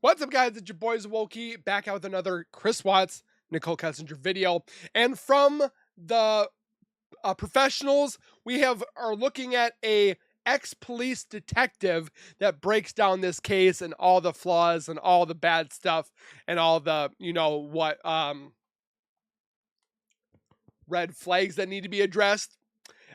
What's up, guys? It's your boys Wokey back out with another Chris Watts, Nichol Kessinger video. And from the professionals, we are looking at a ex-police detective that breaks down this case and all the flaws and all the bad stuff and all the, red flags that need to be addressed.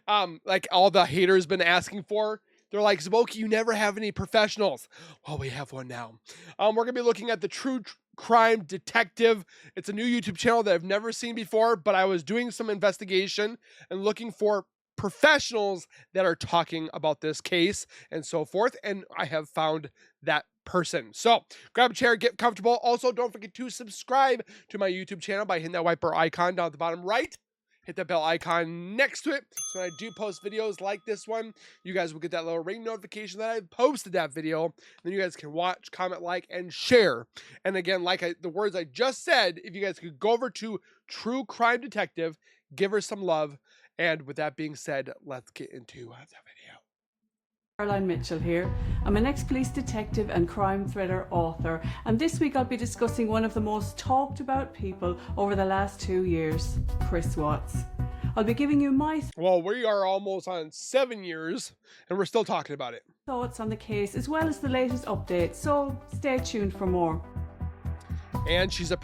Like all the haters been asking for. They're like, Smokey, you never have any professionals. Well, we have one now. We're going to be looking at the True Crime Detective. It's a new YouTube channel that I've never seen before, but I was doing some investigation and looking for professionals that are talking about this case and so forth, and I have found that person. So grab a chair, get comfortable. Also, don't forget to subscribe to my YouTube channel by hitting that white bar icon down at the bottom right. Hit that bell icon next to it, so when I do post videos like this one, you guys will get that little ring notification that I posted that video. Then you guys can watch, comment, like, and share. And again, the words I just said, if you guys could go over to True Crime Detective, give her some love. And with that being said, let's get into the video. Caroline Mitchell here. I'm an ex-police detective and crime thriller author, and this week I'll be discussing one of the most talked about people over the last 2 years, Chris Watts. I'll be giving you my Well, we are almost on 7 years and we're still talking about it. Thoughts on the case as well as the latest updates, so stay tuned for more. And she's a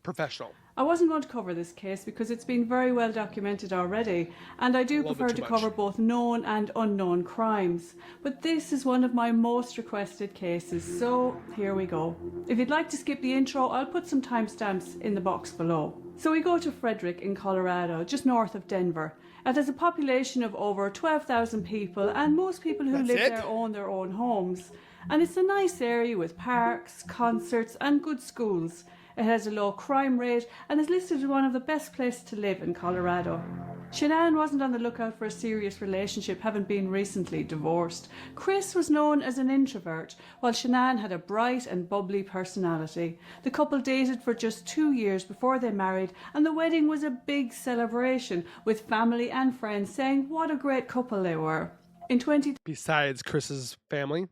professional. I wasn't going to cover this case because it's been very well documented already, and I do prefer to cover both known and unknown crimes. But this is one of my most requested cases, so here we go. If you'd like to skip the intro, I'll put some timestamps in the box below. So we go to Frederick in Colorado, just north of Denver. It has a population of over 12,000 people, and most people who live there own their own homes. And it's a nice area with parks, concerts, and good schools. It has a low crime rate and is listed as one of the best places to live in Colorado. Shanann wasn't on the lookout for a serious relationship, having been recently divorced. Chris was known as an introvert, while Shanann had a bright and bubbly personality. The couple dated for just 2 years before they married, and the wedding was a big celebration, with family and friends saying what a great couple they were. Besides Chris's family.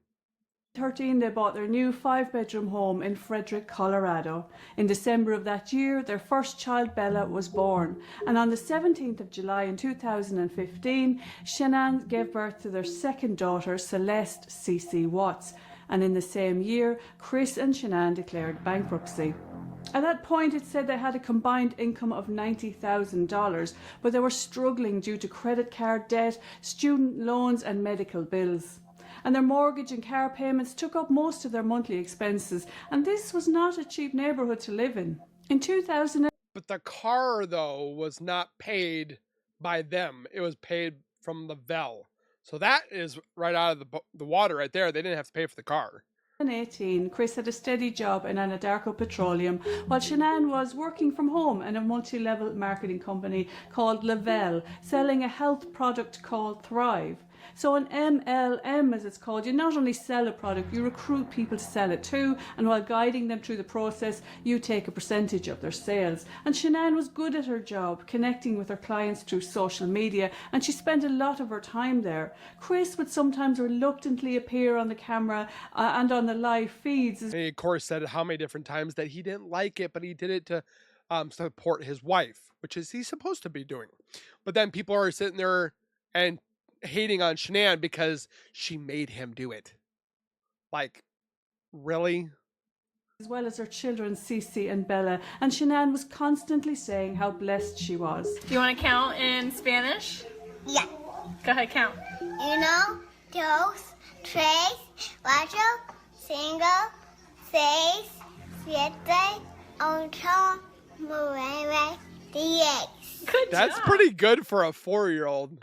2013, they bought their new 5-bedroom home in Frederick, Colorado. In December of that year, their first child, Bella, was born. And on the 17th of July in 2015, Shanann gave birth to their second daughter, Celeste C.C. Watts. And in the same year, Chris and Shanann declared bankruptcy. At that point, it said they had a combined income of $90,000, but they were struggling due to credit card debt, student loans, and medical bills. And their mortgage and car payments took up most of their monthly expenses, and this was not a cheap neighborhood to live in. In 2000, but the car though was not paid by them; it was paid from the Vel. So that is right out of the water right there. They didn't have to pay for the car. In 2018, Chris had a steady job in Anadarko Petroleum, while Shanann was working from home in a multi-level marketing company called Lavelle, selling a health product called Thrive. So an MLM, as it's called, you not only sell a product, you recruit people to sell it too, and while guiding them through the process, you take a percentage of their sales. And Shanann was good at her job, connecting with her clients through social media, and she spent a lot of her time there. Chris would sometimes reluctantly appear on the camera and on the live feeds. And he, of course, said how many different times that he didn't like it, but he did it to support his wife, which is he's supposed to be doing. But then people are sitting there and hating on Shanann because she made him do it. Like, really? As well as her children, Cece and Bella, and Shanann was constantly saying how blessed she was. Do you want to count in Spanish? Yeah. Go ahead, count. 1, 2, 3, 4, 5, 6, 7, 8, 9, 10. Good That's job. pretty good for a 4-year-old.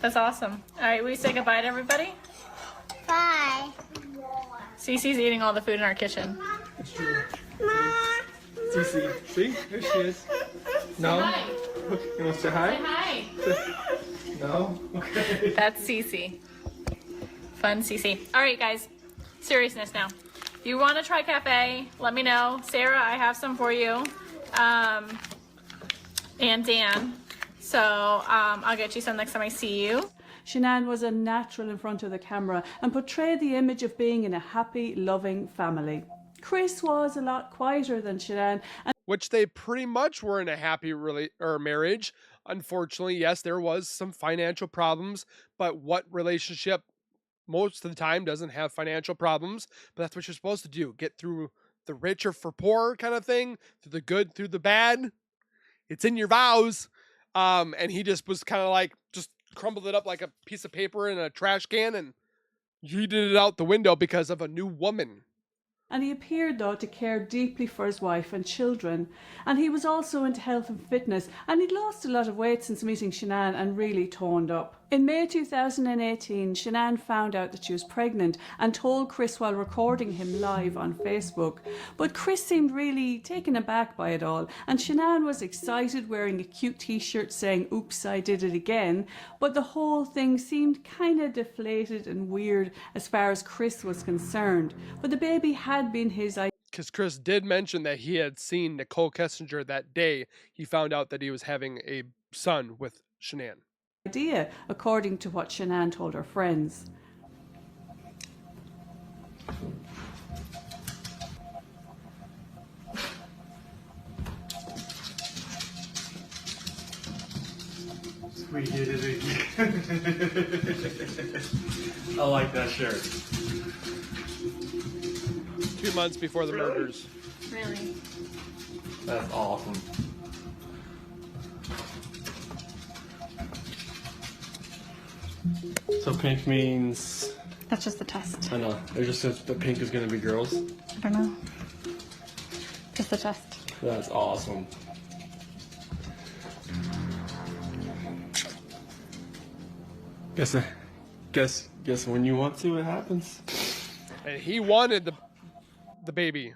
That's awesome. All right, will you say goodbye to everybody? Bye. Cece's eating all the food in our kitchen. It's true. Cece, see? There she is. No? Hi. You want to say hi? Hi. No? Okay. That's Cece. Fun Cece. All right, guys. Seriousness now. If you want to try cafe, let me know. Sarah, I have some for you. And Dan. So I'll get you some next time I see you. Shanann was a natural in front of the camera and portrayed the image of being in a happy, loving family. Chris was a lot quieter than Shanann, which they pretty much were in a happy marriage. Unfortunately, yes, there was some financial problems, but what relationship most of the time doesn't have financial problems? But that's what you're supposed to do. Get through the rich or for poor kind of thing, through the good, through the bad. It's in your vows. And he just was kind of like, just crumbled it up like a piece of paper in a trash can and yeeted it out the window because of a new woman. And he appeared, though, to care deeply for his wife and children. And he was also into health and fitness, and he'd lost a lot of weight since meeting Shanann and really toned up. In May 2018, Shanann found out that she was pregnant and told Chris while recording him live on Facebook. But Chris seemed really taken aback by it all, and Shanann was excited, wearing a cute t-shirt saying, "Oops, I did it again." But the whole thing seemed kind of deflated and weird as far as Chris was concerned. But the baby had been his idea. Because Chris did mention that he had seen Nichol Kessinger that day he found out that he was having a son with Shanann. According to what Shanann told her friends. We did it again. I like that shirt. 2 months before the murders. Really? That's awesome. So pink means... That's just the test. I know. It just says the pink is going to be girls. I don't know. Just the test. That's awesome. Guess when you want to, it happens. And he wanted the baby.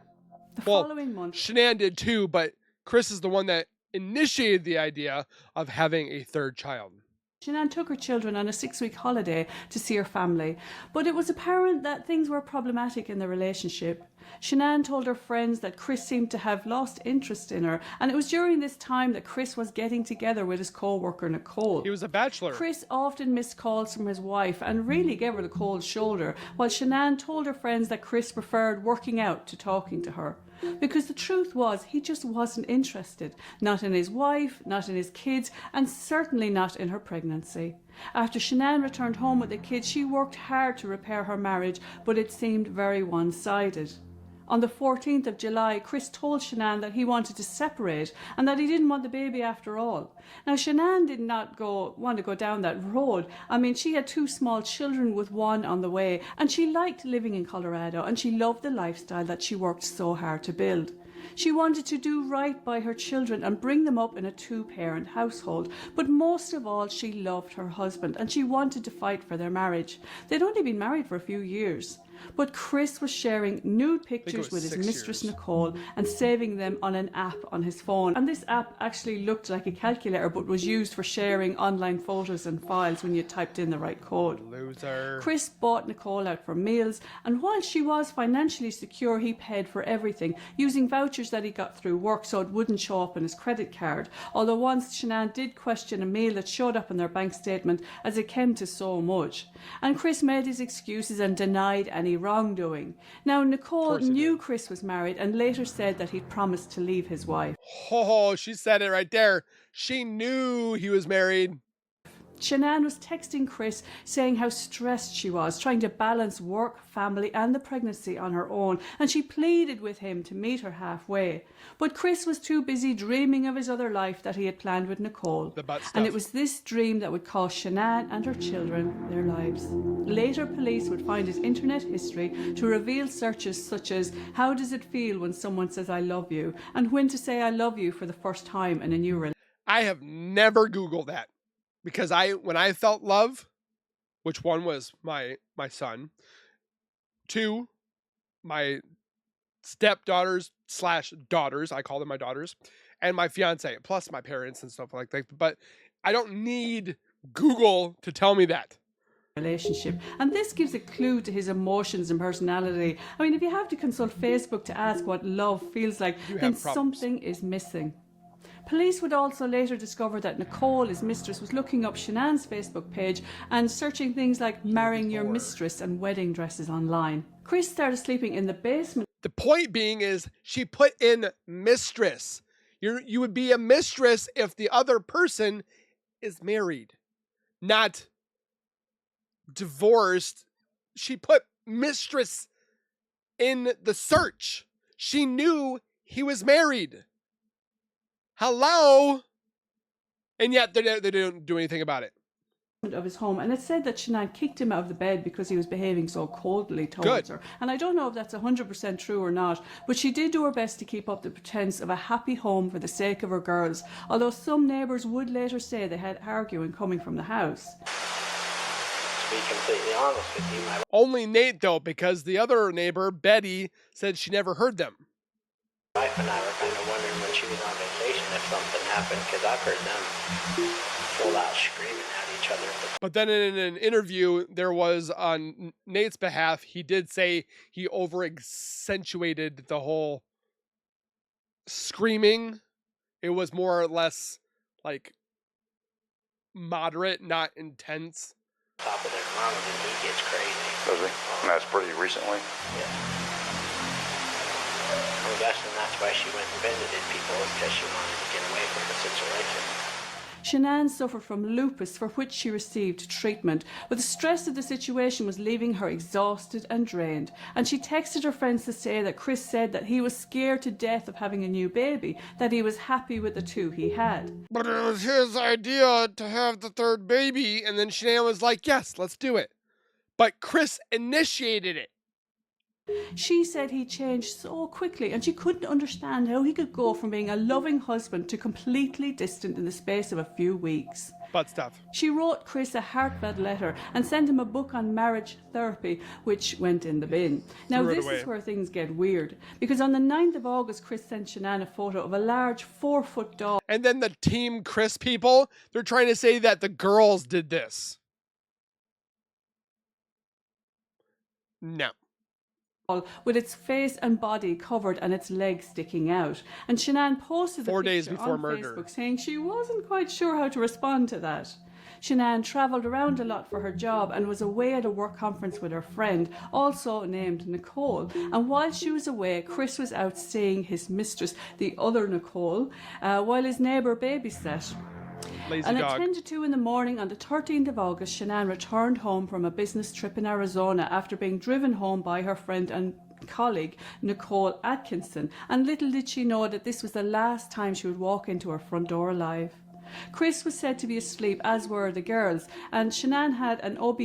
The following month, Shanann did too, but Chris is the one that initiated the idea of having a third child. Shanann took her children on a 6-week holiday to see her family, but it was apparent that things were problematic in the relationship. Shanann told her friends that Chris seemed to have lost interest in her, and it was during this time that Chris was getting together with his co-worker Nichol. He was a bachelor. Chris often missed calls from his wife and really gave her the cold shoulder, while Shanann told her friends that Chris preferred working out to talking to her. Because the truth was, he just wasn't interested. Not in his wife, not in his kids, and certainly not in her pregnancy. After Shanann returned home with the kids, she worked hard to repair her marriage, but it seemed very one-sided. On the 14th of July, Chris told Shanann that he wanted to separate and that he didn't want the baby after all. Now, Shanann did not want to go down that road. I mean, she had 2 small children with one on the way, and she liked living in Colorado, and she loved the lifestyle that she worked so hard to build. She wanted to do right by her children and bring them up in a 2-parent household. But most of all, she loved her husband and she wanted to fight for their marriage. They'd only been married for a few years. But Chris was sharing nude pictures with his mistress Nichol and saving them on an app on his phone. And this app actually looked like a calculator but was used for sharing online photos and files when you typed in the right code. Loser. Chris bought Nichol out for meals, and while she was financially secure, he paid for everything, using vouchers that he got through work so it wouldn't show up on his credit card. Although once Shanann did question a meal that showed up in their bank statement as it came to so much. And Chris made his excuses and denied any wrongdoing. Now, Nichol knew Chris was married and later said that he'd promised to leave his wife. Oh, she said it right there. She knew he was married. Shanann was texting Chris saying how stressed she was, trying to balance work, family and the pregnancy on her own, and she pleaded with him to meet her halfway. But Chris was too busy dreaming of his other life that he had planned with Nichol. The butt stuff. And it was this dream that would cost Shanann and her children their lives. Later, police would find his internet history to reveal searches such as how does it feel when someone says I love you, and when to say I love you for the first time in a new relationship. I have never Googled that. Because when I felt love, which one was my son, 2, my stepdaughters / daughters, I call them my daughters, and my fiance, plus my parents and stuff like that. But I don't need Google to tell me that. Relationship, and this gives a clue to his emotions and personality. I mean, if you have to consult Facebook to ask what love feels like, then something is missing. Police would also later discover that Nichol, his mistress, was looking up Shanann's Facebook page and searching things like marrying your mistress and wedding dresses online. Chris started sleeping in the basement. The point being is she put in mistress. You would be a mistress if the other person is married, not divorced. She put mistress in the search. She knew he was married. Hello? And yet they don't do anything about it. Of his home, and it said that Shanann kicked him out of the bed because he was behaving so coldly towards her. And I don't know if that's 100% true or not, but she did do her best to keep up the pretense of a happy home for the sake of her girls, although some neighbours would later say they had arguing coming from the house. To be completely honest with you, my Only Nate, though, because the other neighbor, Betty, said she never heard them. wife and I were kind of wondering when she was on vacation if something happened, because I've heard them full out screaming at each other. But then in an interview, there was on Nate's behalf, he did say he over-accentuated the whole screaming. It was more or less like moderate, not intense. Top of their lungs, and he gets crazy. Does he? And that's pretty recently? Yeah. I'm guessing that's why she went and visited people, because she wanted to get away from the situation. Shanann suffered from lupus, for which she received treatment, but the stress of the situation was leaving her exhausted and drained, and she texted her friends to say that Chris said that he was scared to death of having a new baby, that he was happy with the two he had. But it was his idea to have the third baby, and then Shanann was like, yes, let's do it. But Chris initiated it. She said he changed so quickly, and she couldn't understand how he could go from being a loving husband to completely distant in the space of a few weeks. Butt stuff. She wrote Chris a heartfelt letter and sent him a book on marriage therapy, which went in the bin. Now Threw it this away. is where things get weird, because on the 9th of August, Chris sent Shanann a photo of a large 4-foot dog. And then the Team Chris people, they're trying to say that the girls did this. No. With its face and body covered and its legs sticking out. And Shanann posted the 4 days picture before on murder. Facebook saying she wasn't quite sure how to respond to that. Shanann travelled around a lot for her job and was away at a work conference with her friend, also named Nichol. And while she was away, Chris was out seeing his mistress, the other Nichol, while his neighbour babysat. Lazy And dog. at 10 to 2 in the morning on the 13th of August, Shanann returned home from a business trip in Arizona after being driven home by her friend and colleague, Nicole Atkinson. And little did she know that this was the last time she would walk into her front door alive. Chris was said to be asleep, as were the girls, and Shanann had an OB.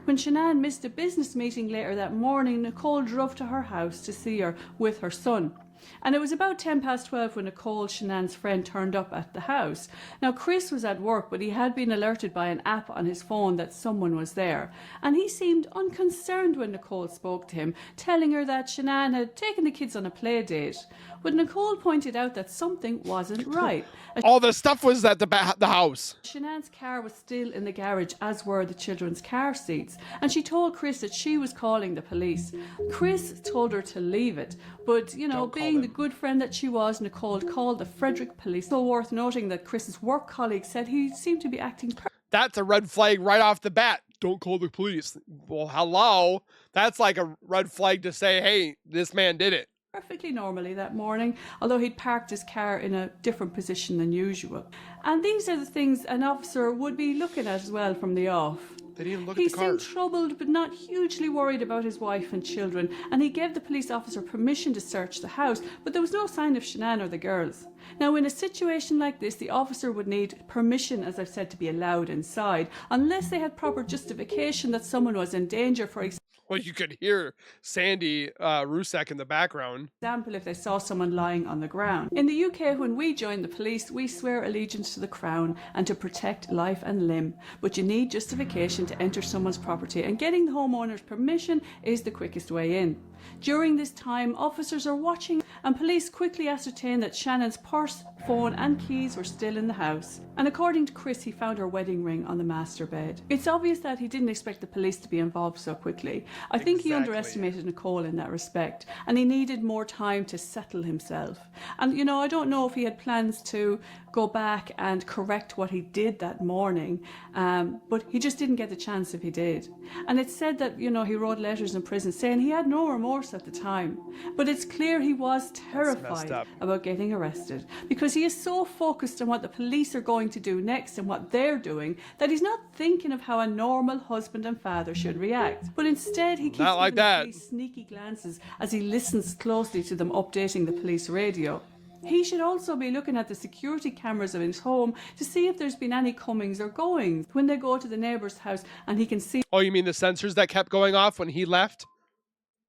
When Shanann missed a business meeting later that morning, Nicole drove to her house to see her with her son. And it was about 12:10 when Nichol, Shanann's friend, turned up at the house. Now, Chris was at work, but he had been alerted by an app on his phone that someone was there. And he seemed unconcerned when Nichol spoke to him, telling her that Shanann had taken the kids on a play date. But Nichol pointed out that something wasn't right. All the stuff was at the house. Shanann's car was still in the garage, as were the children's car seats, and she told Chris that she was calling the police. Chris told her to leave it, but, you know, being the good friend that she was, Nichol called the Frederick police. So worth noting that Chris's work colleague said he seemed to be acting That's a red flag right off the bat. Don't call the police. Well, hello. That's like a red flag to say, hey, this man did it. perfectly normally that morning, although he'd parked his car in a different position than usual. And these are the things an officer would be looking at as well from the off. They didn't even look He at the car. seemed troubled but not hugely worried about his wife and children, and he gave the police officer permission to search the house, but there was no sign of Shanann or the girls. Now, in a situation like this, the officer would need permission, as I've said, to be allowed inside, unless they had proper justification that someone was in danger, for Well, you could hear Sandy Rusak in the background. example, if they saw someone lying on the ground. In the UK, when we join the police, we swear allegiance to the Crown and to protect life and limb. But you need justification to enter someone's property, and getting the homeowner's permission is the quickest way in. During this time, officers are watching, and police quickly ascertain that Shannon's purse, phone and keys were still in the house. And according to Chris, he found her wedding ring on the master bed. It's obvious that he didn't expect the police to be involved so quickly, I think he Exactly. underestimated Nichol in that respect, and he needed more time to settle himself. And, you know, I don't know if he had plans to go back and correct what he did that morning, but he just didn't get the chance if he did. And it's said that, you know, he wrote letters in prison saying he had no remorse at the time, but it's clear he was terrified about getting arrested, because he is so focused on what the police are going to do next and what they're doing that he's not thinking of how a normal husband and father should react. But instead he keeps giving the police sneaky glances as he listens closely to them updating the police radio. He should also be looking at the security cameras of his home to see if there's been any comings or goings when they go to the neighbour's house, and he can see... Oh, you mean the sensors that kept going off when he left?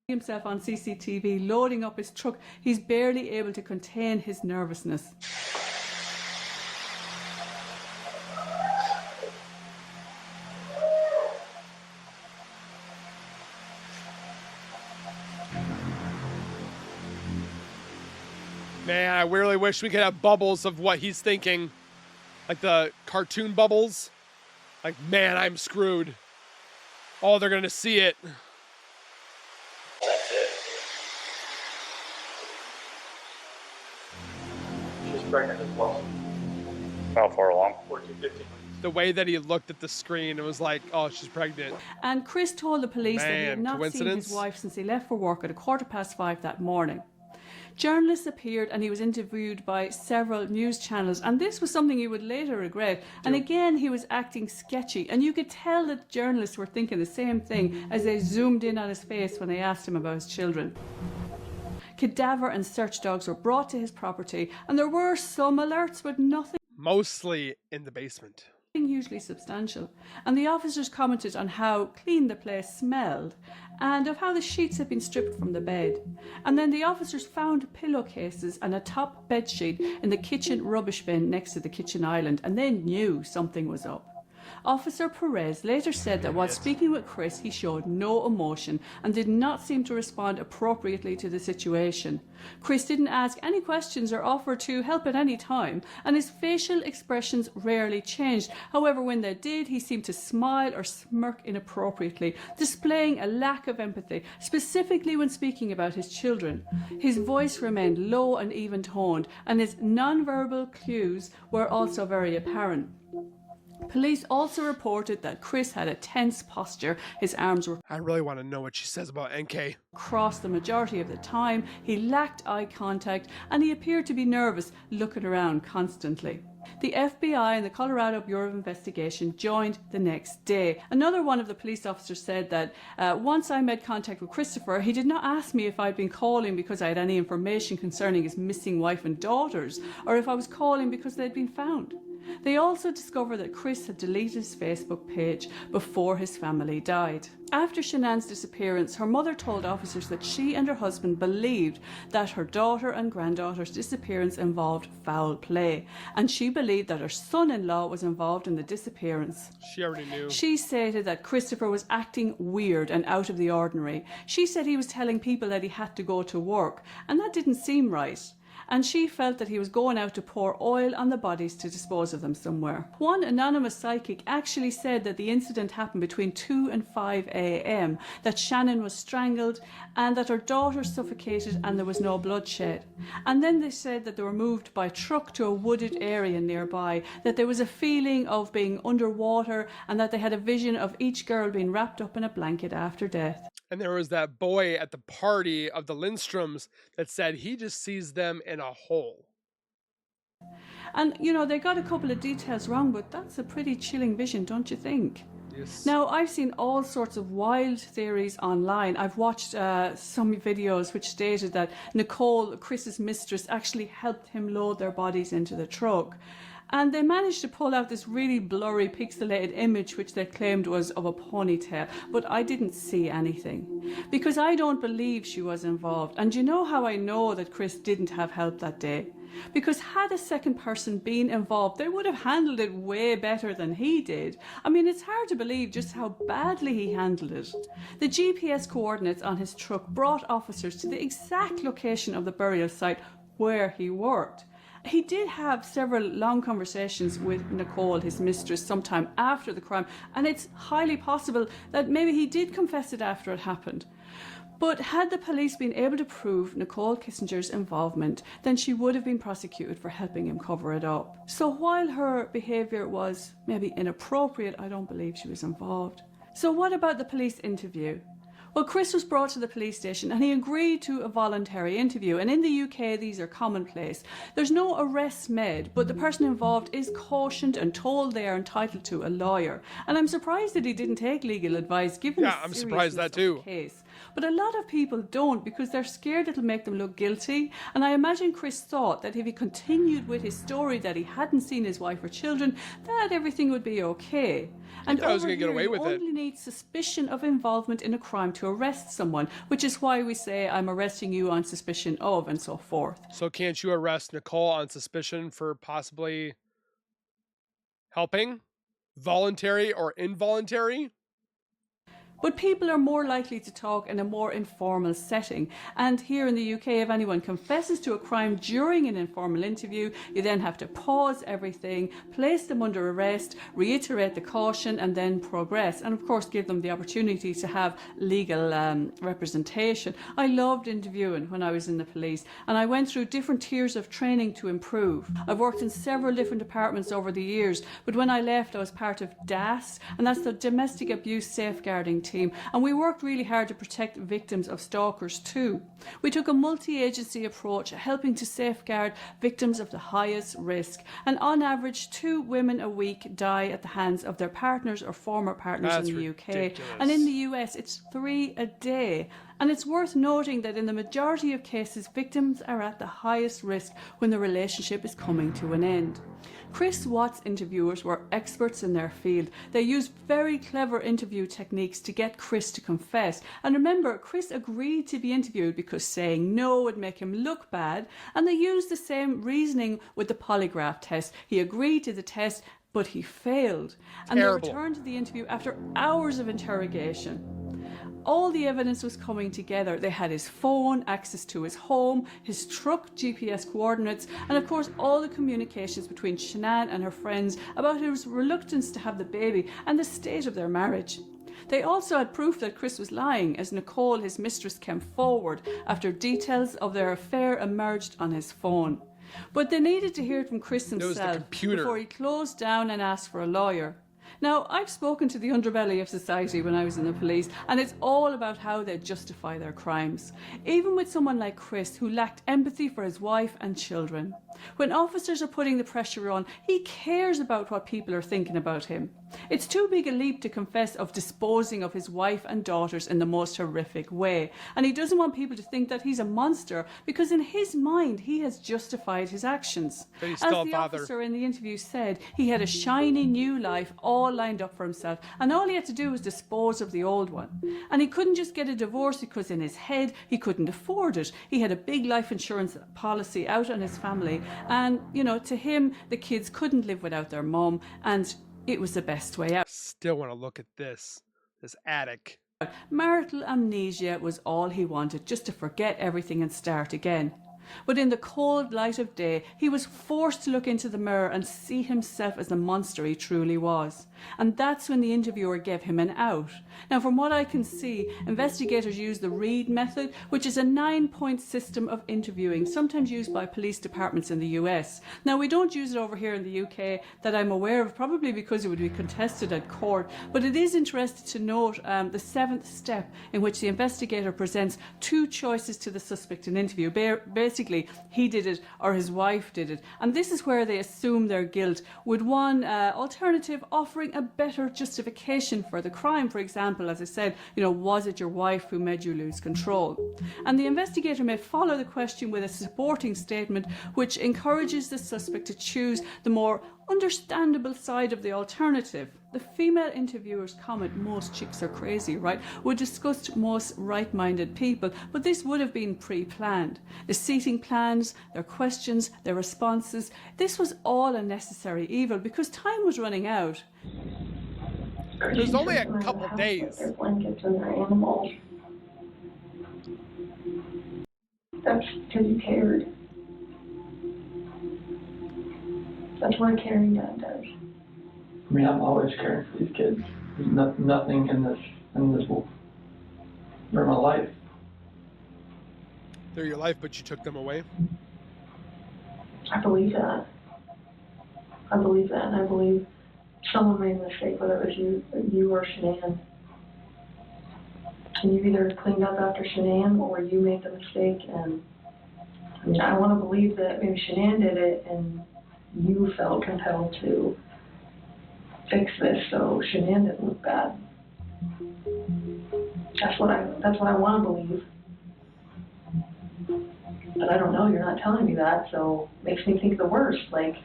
...himself on CCTV loading up his truck. He's barely able to contain his nervousness. Man, I really wish we could have bubbles of what he's thinking. Like the cartoon bubbles. Like, man, I'm screwed. Oh, they're going to see it. That's it. She's pregnant as well. How far along? 14, 15. The way that he looked at the screen, it was like, oh, she's pregnant. And Chris told the police that he had not seen coincidence? his wife since he left for work at 5:15 that morning. Journalists appeared and he was interviewed by several news channels, and this was something he would later regret. And again, he was acting sketchy, and you could tell that journalists were thinking the same thing as they zoomed in on his face when they asked him about his children. Cadaver and search dogs were brought to his property, and there were some alerts, but nothing Mostly in the basement. hugely substantial. And the officers commented on how clean the place smelled and of how the sheets had been stripped from the bed. And then the officers found pillowcases and a top bedsheet in the kitchen rubbish bin next to the kitchen island, and they knew something was up. Officer Perez later said that while speaking with Chris, he showed no emotion and did not seem to respond appropriately to the situation. Chris didn't ask any questions or offer to help at any time, and his facial expressions rarely changed. However, when they did, he seemed to smile or smirk inappropriately, displaying a lack of empathy, specifically when speaking about his children. His voice remained low and even-toned, and his non-verbal cues were also very apparent. Police also reported that Chris had a tense posture. His arms were I really want to know what she says about NK. crossed the majority of the time. He lacked eye contact, and he appeared to be nervous, looking around constantly. The FBI and the Colorado Bureau of Investigation joined the next day. Another one of the police officers said that once I made contact with Christopher, he did not ask me if I'd been calling because I had any information concerning his missing wife and daughters, or if I was calling because they'd been found. They also discovered that Chris had deleted his Facebook page before his family died. After Shanann's disappearance, her mother told officers that she and her husband believed that her daughter and granddaughter's disappearance involved foul play, and she believed that her son-in-law was involved in the disappearance. She already knew. She stated that Christopher was acting weird and out of the ordinary. She said he was telling people that he had to go to work, and that didn't seem right. And she felt that he was going out to pour oil on the bodies to dispose of them somewhere. One anonymous psychic actually said that the incident happened between 2 and 5 a.m, that Shannon was strangled and that her daughter suffocated and there was no bloodshed. And then they said that they were moved by truck to a wooded area nearby, that there was a feeling of being underwater, and that they had a vision of each girl being wrapped up in a blanket after death. And there was that boy at the party of the Lindstroms that said he just sees them in a hole. And, you know, they got a couple of details wrong, but that's a pretty chilling vision, don't you think? Yes. Now, I've seen all sorts of wild theories online. I've watched some videos which stated that Nichol, Chris's mistress, actually helped him load their bodies into the truck. And they managed to pull out this really blurry, pixelated image which they claimed was of a ponytail, but I didn't see anything. Because I don't believe she was involved. And you know how I know that Chris didn't have help that day? Because had a second person been involved, they would have handled it way better than he did. I mean, it's hard to believe just how badly he handled it. The GPS coordinates on his truck brought officers to the exact location of the burial site where he worked. he did have several long conversations with Nichol, his mistress, sometime after the crime, and it's highly possible that maybe he did confess it after it happened. But had the police been able to prove Nichol Kessinger's involvement, then she would have been prosecuted for helping him cover it up. So while her behaviour was maybe inappropriate, I don't believe she was involved. So what about the police interview? Well, Chris was brought to the police station and he agreed to a voluntary interview. And in the UK, these are commonplace. There's no arrest made, but the person involved is cautioned and told they are entitled to a lawyer. And I'm surprised that he didn't take legal advice, given the I'm surprised that too. of the case. But a lot of people don't, because they're scared it'll make them look guilty. And I imagine Chris thought that if he continued with his story that he hadn't seen his wife or children, that everything would be okay. And I was going to get away with it. You only need suspicion of involvement in a crime to arrest someone, which is why we say, I'm arresting you on suspicion of, and so forth. So can't you arrest Nichol on suspicion for possibly helping? Voluntary or involuntary? But people are more likely to talk in a more informal setting. And here in the UK, if anyone confesses to a crime during an informal interview, you then have to pause everything, place them under arrest, reiterate the caution, and then progress. And of course, give them the opportunity to have legal representation. I loved interviewing when I was in the police, and I went through different tiers of training to improve. I've worked in several different departments over the years, but when I left, I was part of DAS, and that's the Domestic Abuse Safeguarding Team, and we worked really hard to protect victims of stalkers too. We took a multi-agency approach, helping to safeguard victims of the highest risk, and on average 2 women a week die at the hands of their partners or former partners in the UK. Ridiculous. And in the US it's 3 a day. And it's worth noting that in the majority of cases, victims are at the highest risk when the relationship is coming to an end. Chris Watt's interviewers were experts in their field. They used very clever interview techniques to get Chris to confess. And remember, Chris agreed to be interviewed because saying no would make him look bad. And they used the same reasoning with the polygraph test. He agreed to the test, but he failed. And Terrible. they returned to the interview after hours of interrogation. All the evidence was coming together. They had his phone, access to his home, his truck, GPS coordinates, and of course all the communications between Shanann and her friends about his reluctance to have the baby and the state of their marriage. They also had proof that Chris was lying, as Nichol, his mistress, came forward after details of their affair emerged on his phone. But they needed to hear it from Chris himself before he closed down and asked for a lawyer. Now, I've spoken to the underbelly of society when I was in the police, and it's all about how they justify their crimes. Even with someone like Chris, who lacked empathy for his wife and children. When officers are putting the pressure on, he cares about what people are thinking about him. It's too big a leap to confess of disposing of his wife and daughters in the most horrific way. And he doesn't want people to think that he's a monster, because in his mind, he has justified his actions. But he's As still a the father. officer in the interview said, he had a shiny new life all lined up for himself, and all he had to do was dispose of the old one. And he couldn't just get a divorce because in his head he couldn't afford it. He had a big life insurance policy out on his family, and to him the kids couldn't live without their mum, and it was the best way out. Still want to look at this attic. Marital amnesia was all he wanted, just to forget everything and start again. But in the cold light of day, he was forced to look into the mirror and see himself as the monster he truly was. And that's when the interviewer gave him an out. Now, from what I can see, investigators use the Reed method, which is a 9-point system of interviewing, sometimes used by police departments in the US. Now, we don't use it over here in the UK that I'm aware of, probably because it would be contested at court. But it is interesting to note the 7th step, in which the investigator presents 2 choices to the suspect in interview. Basically, he did it or his wife did it. And this is where they assume their guilt, with one alternative offering a better justification for the crime. For example, as I said, was it your wife who made you lose control? And the investigator may follow the question with a supporting statement which encourages the suspect to choose the more understandable side of the alternative. The female interviewers comment, most chicks are crazy, right, would disgust most right-minded people, but this would have been pre-planned. The seating plans, their questions, their responses, this was all a necessary evil because time was running out. There's only a couple days. Their blankets and their animals. That's because he cared. That's what a caring dad does. I mean, I'm always caring for these kids. There's nothing in this they're my life. They're your life, but you took them away. I believe that. I believe that, and I believe someone made a mistake, whether it was you or Shanann. And you either cleaned up after Shanann or you made the mistake. And I mean, I want to believe that maybe Shanann did it and you felt compelled to fix this so Shanann didn't look bad. That's what I want to believe. But I don't know, you're not telling me that, so it makes me think the worst. Like,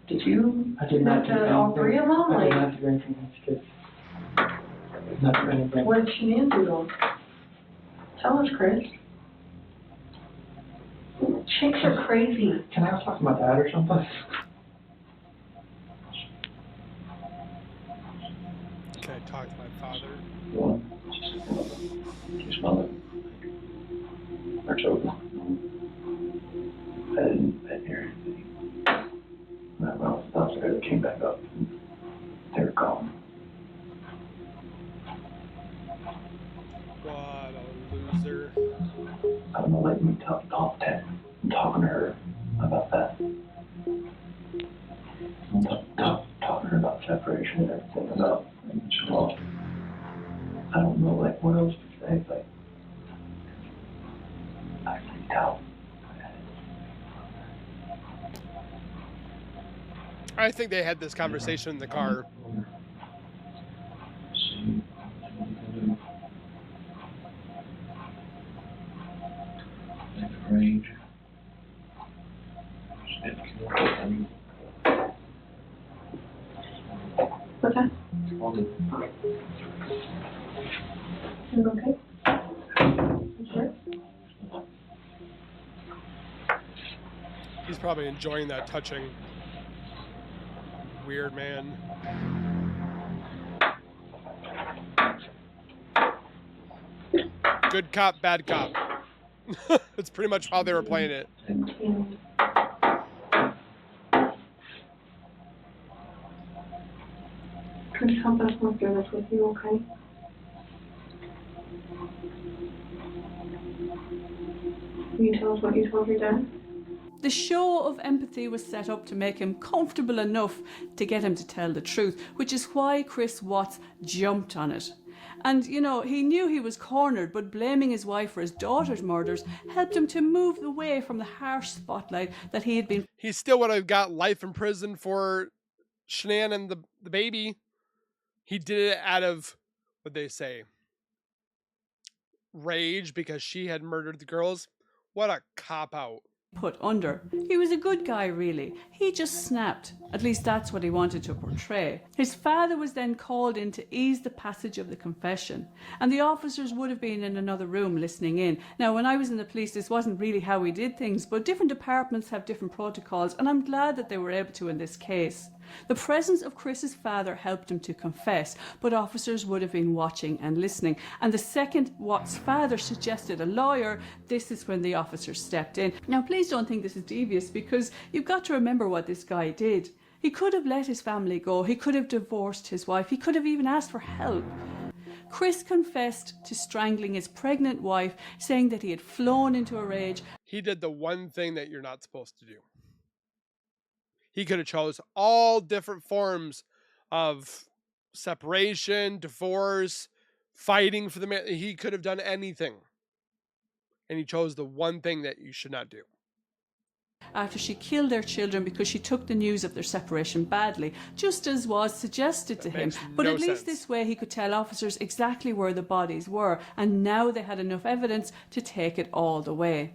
did you I did not do to all three of them? I did not do anything to these kids. Not do anything. What did Shanann do to them? Tell us, Chris. Chicks are crazy. Can I talk to my dad or something? Can I talk to my father? Well, you smell it. Or choking. I didn't hear anything. My mouth was there, they came back up. They were gone. What a loser. I don't know, let me talk to her. I'm talking to her about that. I'm talking to her about separation and everything, about Nichol. I don't know, like, what else to say, like, I freaked out. I think they had this conversation in the car. Range. What's that? Is it okay? You sure? He's probably enjoying that touching. Weird man. Good cop, bad cop. That's pretty much how they were playing it. Chris, help us work through this with you, okay? Will you tell us what you told your dad? The show of empathy was set up to make him comfortable enough to get him to tell the truth, which is why Chris Watts jumped on it. And, you know, he knew he was cornered, but blaming his wife for his daughter's murders helped him to move away from the harsh spotlight that he had been. He still would have got life in prison for Shanann and the baby. He did it out of, what'd they say, rage because she had murdered the girls. What a cop-out. Put under. He was a good guy, really. He just snapped. At least that's what he wanted to portray. His father was then called in to ease the passage of the confession, and the officers would have been in another room listening in. Now, when I was in the police, this wasn't really how we did things, but different departments have different protocols, and I'm glad that they were able to in this case. The presence of Chris's father helped him to confess, but officers would have been watching and listening. And the second Watt's father suggested a lawyer, this is when the officers stepped in. Now, please don't think this is devious, because you've got to remember what this guy did. He could have let his family go. He could have divorced his wife. He could have even asked for help. Chris confessed to strangling his pregnant wife, saying that he had flown into a rage. He did the one thing that you're not supposed to do. He could have chose all different forms of separation, divorce, fighting for the man. He could have done anything. And he chose the one thing that you should not do. After she killed their children because she took the news of their separation badly, just as was suggested to him. But at least this way he could tell officers exactly where the bodies were, and now they had enough evidence to take it all the way.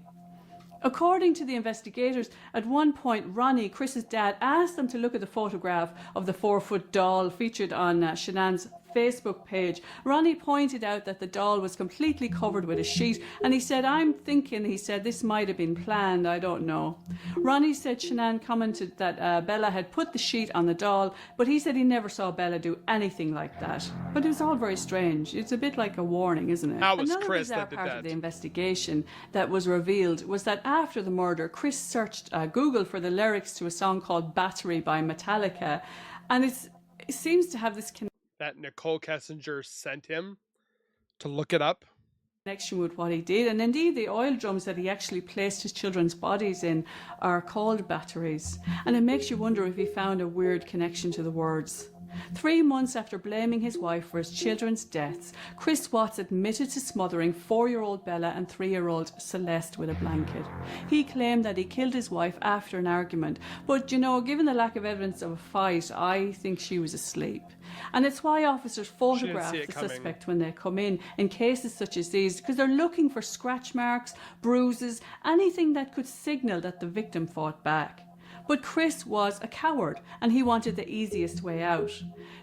According to the investigators, at one point Ronnie, Chris's dad, asked them to look at the photograph of the 4-foot doll featured on Shanann's Facebook page. Ronnie pointed out that the doll was completely covered with a sheet, and he said, "I'm thinking," he said, "this might have been planned, I don't know." Ronnie said Shanann commented that Bella had put the sheet on the doll, but he said he never saw Bella do anything like that. But it was all very strange. It's a bit like a warning, isn't it? That was Another Chris bizarre that did part that. of the investigation that was revealed was that after the murder, Chris searched Google for the lyrics to a song called Battery by Metallica, and it seems to have this that Nichol Kessinger sent him to look it up. Connection with what he did, and indeed the oil drums that he actually placed his children's bodies in are called batteries, and it makes you wonder if he found a weird connection to the words. 3 months after blaming his wife for his children's deaths, Chris Watts admitted to smothering 4-year-old Bella and 3-year-old Celeste with a blanket. He claimed that he killed his wife after an argument, but given the lack of evidence of a fight, I think she was asleep. And it's why officers photograph the suspect when they come in cases such as these, because they're looking for scratch marks, bruises, anything that could signal that the victim fought back. But Chris was a coward and he wanted the easiest way out.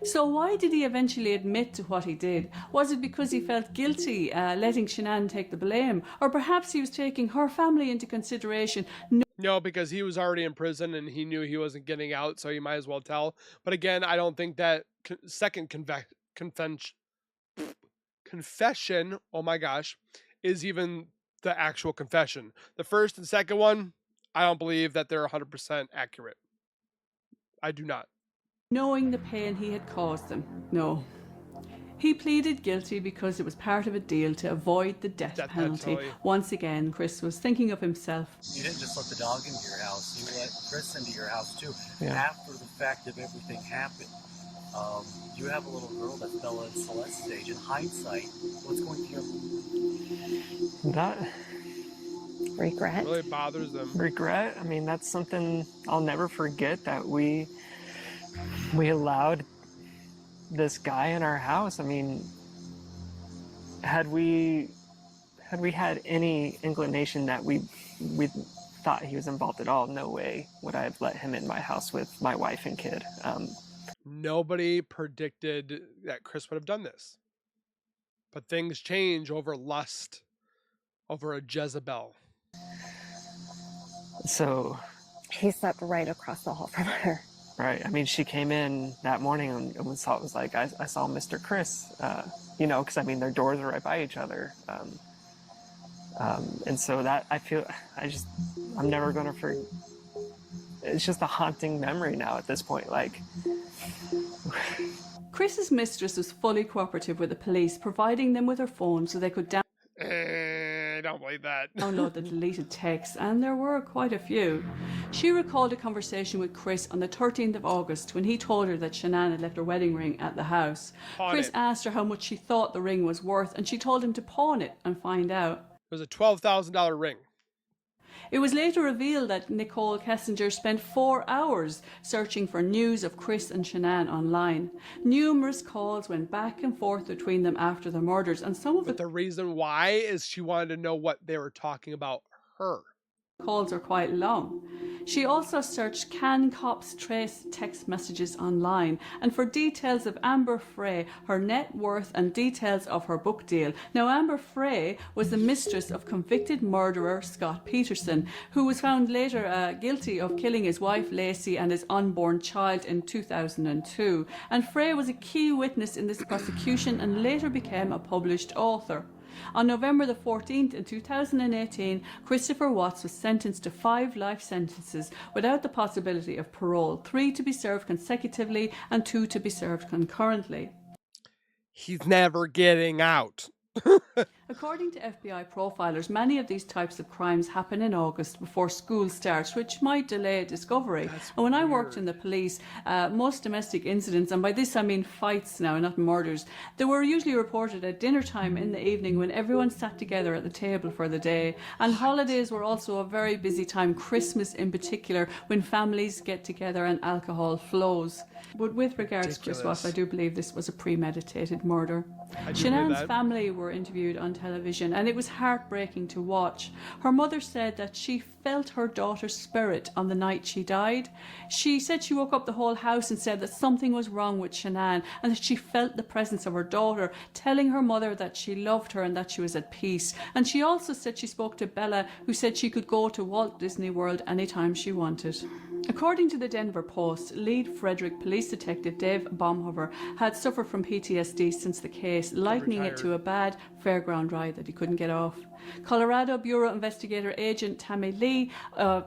So why did he eventually admit to what he did? Was it because he felt guilty letting Shanann take the blame? Or perhaps he was taking her family into consideration? No, because he was already in prison and he knew he wasn't getting out, so he might as well tell. But again, I don't think that second confession, oh my gosh, is even the actual confession. The first and second one, I don't believe that they're 100% accurate. I do not. Knowing the pain he had caused them, no. He pleaded guilty because it was part of a deal to avoid the death penalty. Once again, Chris was thinking of himself. You didn't just let the dog into your house, you let Chris into your house too. Yeah. After the fact of everything happened. You have a little girl that's Bella and Celeste's age. In hindsight, what's going through your That regret. It really bothers them. Regret? I mean, that's something I'll never forget, that we allowed this guy in our house. I mean, had we had any inclination that we thought he was involved at all, no way would I have let him in my house with my wife and kid. Nobody predicted that Chris would have done this. But things change over lust, over a Jezebel. So he slept right across the hall from her. Right. I mean, she came in that morning and we saw, it was like, I saw Mr. Chris, because I mean, their doors are right by each other. And so that I'm never going to forget. It's just a haunting memory now at this point. Like, Chris's mistress was fully cooperative with the police, providing them with her phone so they could I don't believe that. download the deleted texts, and there were quite a few. She recalled a conversation with Chris on the 13th of August when he told her that Shanann had left her wedding ring at the house. Chris asked her how much she thought the ring was worth, and she told him to pawn it and find out. It was a $12,000 ring. It was later revealed that Nichol Kessinger spent 4 hours searching for news of Chris and Shanann online. Numerous calls went back and forth between them after the murders, and But the reason why is she wanted to know what they were talking about her. Calls are quite long. She also searched can cops trace text messages online, and for details of Amber Frey, her net worth and details of her book deal. Now, Amber Frey was the mistress of convicted murderer Scott Peterson, who was found later guilty of killing his wife Lacey and his unborn child in 2002. And Frey was a key witness in this prosecution and later became a published author. On November the 14th in 2018, Christopher Watts was sentenced to 5 life sentences without the possibility of parole, 3 to be served consecutively and 2 to be served concurrently. He's never getting out. According to FBI profilers, many of these types of crimes happen in August before school starts, which might delay discovery. And when I worked in the police, most domestic incidents, and by this I mean fights now, not murders, they were usually reported at dinner time in the evening when everyone sat together at the table for the day. And holidays were also a very busy time, Christmas in particular, when families get together and alcohol flows. But with regards to Chris Watts, I do believe this was a premeditated murder. Shannann's family were interviewed on television, and it was heartbreaking to watch. Her mother said that she felt her daughter's spirit on the night she died. She said she woke up the whole house and said that something was wrong with Shanann, and that she felt the presence of her daughter, telling her mother that she loved her and that she was at peace. And she also said she spoke to Bella, who said she could go to Walt Disney World anytime she wanted. According to the Denver Post, lead Frederick police detective Dave Baumhover had suffered from PTSD since the case, likening it to a bad fairground ride that he couldn't get off. Colorado Bureau investigator agent Tammy Lee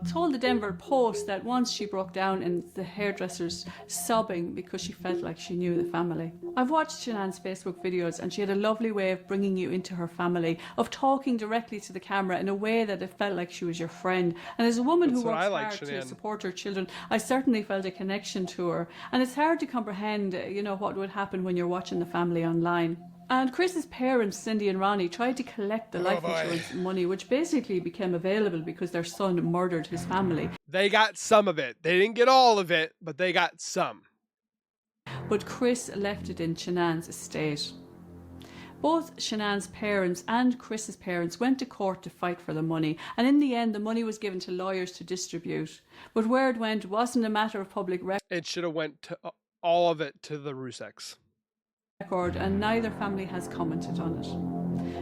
told the Denver Post that once she broke down in the hairdresser's sobbing because she felt like she knew the family. I've watched Shanann's Facebook videos, and she had a lovely way of bringing you into her family, of talking directly to the camera in a way that it felt like she was your friend. And as a woman who works hard to support her children, I certainly felt a connection to her. And it's hard to comprehend, what would happen when you're watching the family online. And Chris's parents, Cindy and Ronnie, tried to collect the life insurance money, which basically became available because their son murdered his family. They got some of it. They didn't get all of it, but they got some. But Chris left it in Shanann's estate. Both Shanann's parents and Chris's parents went to court to fight for the money, and in the end the money was given to lawyers to distribute. But where it went wasn't a matter of public record. It should have went to all of it to the Ruseks. And neither family has commented on it.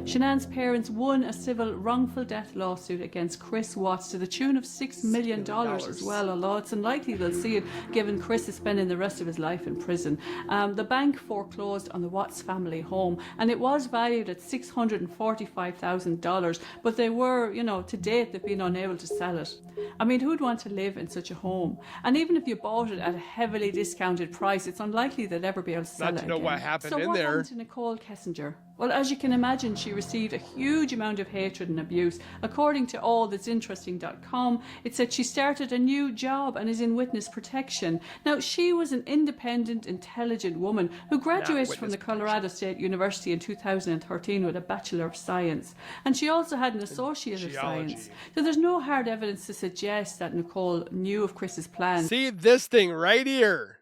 Shanann's parents won a civil wrongful death lawsuit against Chris Watts to the tune of $6 million as well, although it's unlikely they'll see it given Chris is spending the rest of his life in prison. The bank foreclosed on the Watts family home, and it was valued at $645,000, but they were, to date, they've been unable to sell it. I mean, who'd want to live in such a home? And even if you bought it at a heavily discounted price, it's unlikely they'd ever be able to sell it again. Not to know what happened in there. So what happened to Nichol Kessinger? Well, as you can imagine, she received a huge amount of hatred and abuse. According to allthat'sinteresting.com, it said she started a new job and is in witness protection. Now, she was an independent, intelligent woman who graduated from the Colorado State University in 2013 with a Bachelor of Science. And she also had an Associate of Science. So there's no hard evidence to suggest that Nichol knew of Chris's plans. See, this thing right here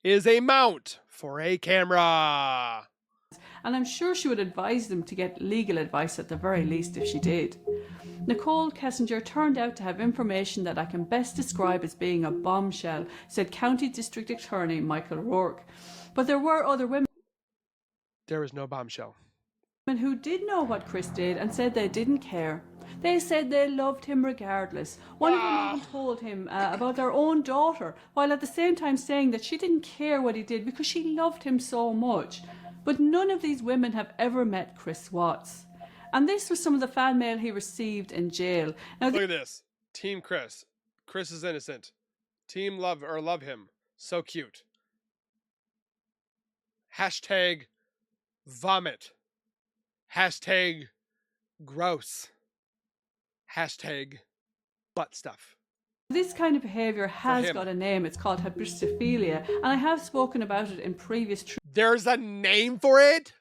is a mount for a camera. And I'm sure she would advise them to get legal advice at the very least if she did. Nichol Kessinger turned out to have information that I can best describe as being a bombshell, said County District Attorney Michael Rourke. But there were other women. There was no bombshell. Who did know what Chris did and said they didn't care. They said they loved him regardless. One of them even told him about their own daughter, while at the same time saying that she didn't care what he did because she loved him so much. But none of these women have ever met Chris Watts. And this was some of the fan mail he received in jail. Now, look at this. Team Chris. Chris is innocent. Team love him. So cute. Hashtag vomit. Hashtag gross. Hashtag butt stuff. This kind of behaviour has got a name. It's called hybristophilia, and I have spoken about it in previous. There's a name for it?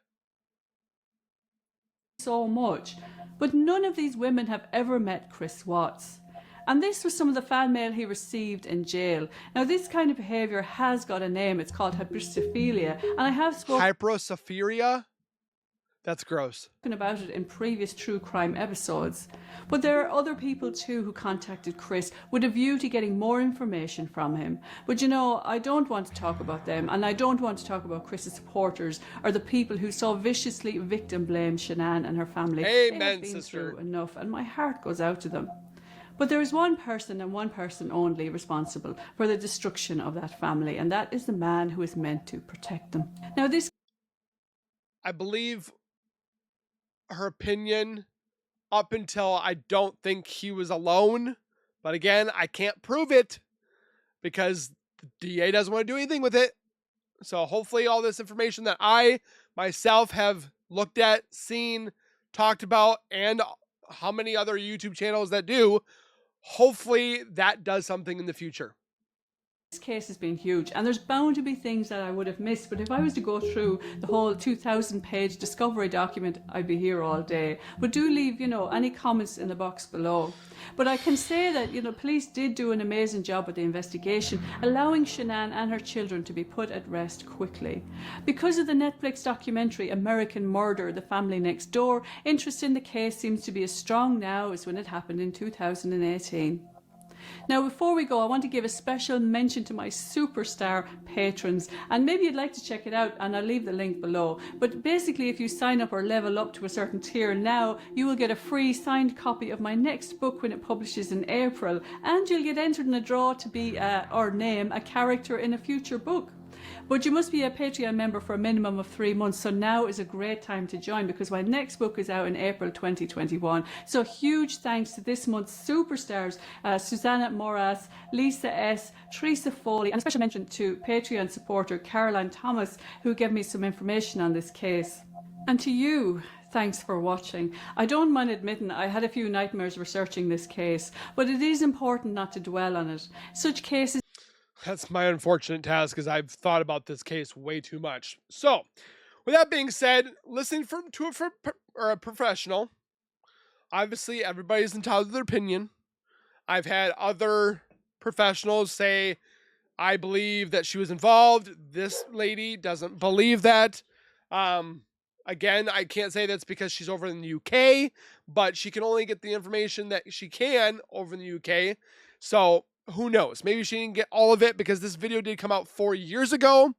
So much. But none of these women have ever met Chris Watts. And this was some of the fan mail he received in jail. Now, this kind of behaviour has got a name. It's called hybristophilia, and I have spoken. Hybristophilia? That's gross. About it in previous true crime episodes. But there are other people too who contacted Chris with a view to getting more information from him. But I don't want to talk about them, and I don't want to talk about Chris's supporters or the people who so viciously victim blame Shanann and her family. Amen, they have been sister. through enough, and my heart goes out to them. But there is one person and one person only responsible for the destruction of that family, and that is the man who is meant to protect them. Now, this, I believe her opinion up until I don't think he was alone. But again, I can't prove it because the DA doesn't want to do anything with it. So hopefully all this information that I myself have looked at, seen, talked about, and how many other YouTube channels that do, hopefully that does something in the future. This case has been huge, and there's bound to be things that I would have missed, but if I was to go through the whole 2,000-page discovery document, I'd be here all day. But do leave, any comments in the box below. But I can say that, police did do an amazing job with the investigation, allowing Shanann and her children to be put at rest quickly. Because of the Netflix documentary American Murder, The Family Next Door, interest in the case seems to be as strong now as when it happened in 2018. Now, before we go, I want to give a special mention to my superstar patrons, and maybe you'd like to check it out, and I'll leave the link below. But basically, if you sign up or level up to a certain tier now, you will get a free signed copy of my next book when it publishes in April, and you'll get entered in a draw to be or name a character in a future book. But you must be a Patreon member for a minimum of 3 months, so now is a great time to join because my next book is out in April 2021. So huge thanks to this month's superstars, Susanna Moras, Lisa S, Teresa Foley, and a special mention to Patreon supporter Caroline Thomas, who gave me some information on this case. And to you, thanks for watching. I don't mind admitting I had a few nightmares researching this case, but it is important not to dwell on it. Such cases... That's my unfortunate task, because I've thought about this case way too much. So, with that being said, listening to a professional, obviously everybody's entitled to their opinion. I've had other professionals say, I believe that she was involved. This lady doesn't believe that. Again, I can't say that's because she's over in the UK, but she can only get the information that she can over in the UK. So, who knows? Maybe she didn't get all of it because this video did come out 4 years ago.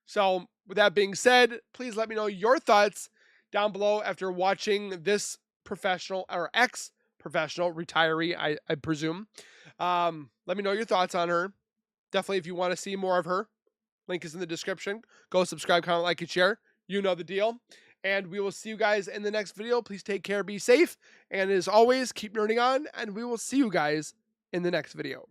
So with that being said, please let me know your thoughts down below after watching this professional or ex-professional retiree, I presume. Let me know your thoughts on her. Definitely, if you want to see more of her, link is in the description. Go subscribe, comment, like, and share. You know the deal. And we will see you guys in the next video. Please take care, be safe. And as always, keep nerding on. And we will see you guys in the next video.